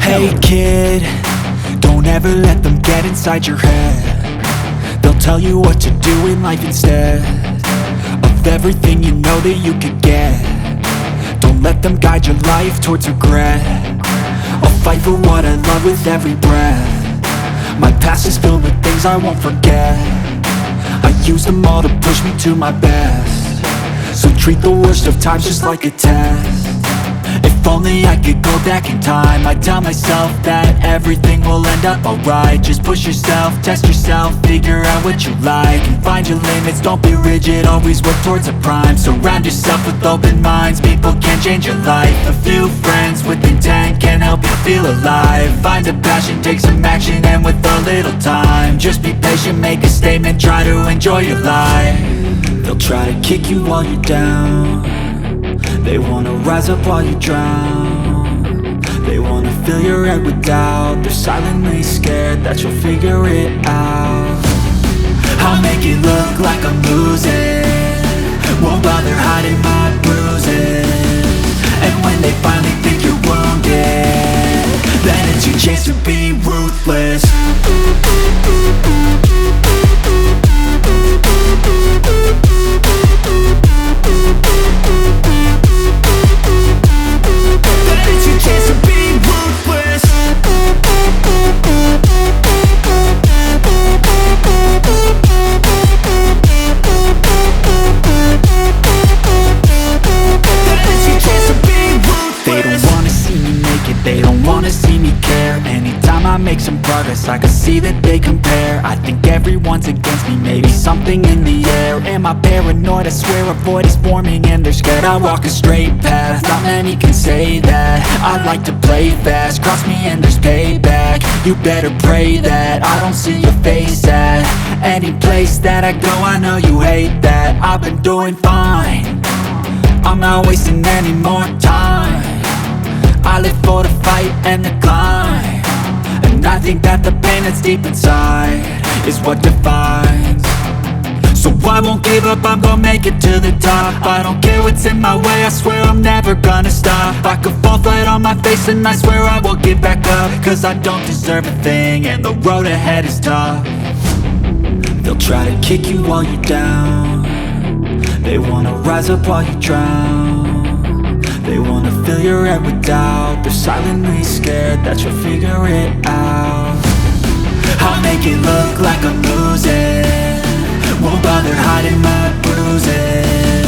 Hey kid, don't ever let them get inside your head. They'll tell you what to do in life instead of everything you know that you could get. Don't let them guide your life towards regret. I'll fight for what I love with every breath. My past is filled with things I won't forget. I use them all to push me to my best. So treat the worst of times just like a test. If only I could go back in time, I'd tell myself that everything will end up alright. Just push yourself, test yourself, figure out what you like, and find your limits, don't be rigid, always work towards a prime. Surround yourself with open minds, people can change your life. A few friends with intent can help you feel alive. Find a passion, take some action, and with a little time, just be patient, make a statement, try to enjoy your life. They'll try to kick you while you're down. They wanna rise up while you drown. They wanna fill your head with doubt. They're silently scared that you'll figure it out. I'll make it look like I'm losing, won't bother hiding my bruises. And when they finally think you're wounded, then it's your chance to be ruthless. Chance to be ruthless. They don't wanna see me make it, they don't wanna see me care. Anytime I make some progress, I can see that they compare. I think everyone's against me, maybe something in the air. Am I paranoid? I swear a void is forming and they're scared. I walk a straight path, not many can say that. I like to play fast, cross me and there's payback. You better pray that I don't see your face at any place that I go. I know you hate that. I've been doing fine, I'm not wasting any more time. I live for the fight and the climb, and I think that the pain that's deep inside is what defines. So I won't give up, I'm gonna make it to the top. I don't care what's in my way, I swear I'm never gonna stop. I could fall flat on my face and I swear I will get back up, cause I don't deserve a thing and the road ahead is tough. They'll try to kick you while you're down. They wanna rise up while you drown. They wanna fill your head with doubt. They're silently scared that you'll figure it out. I'll make it look like I'm losing, won't bother hiding my bruises.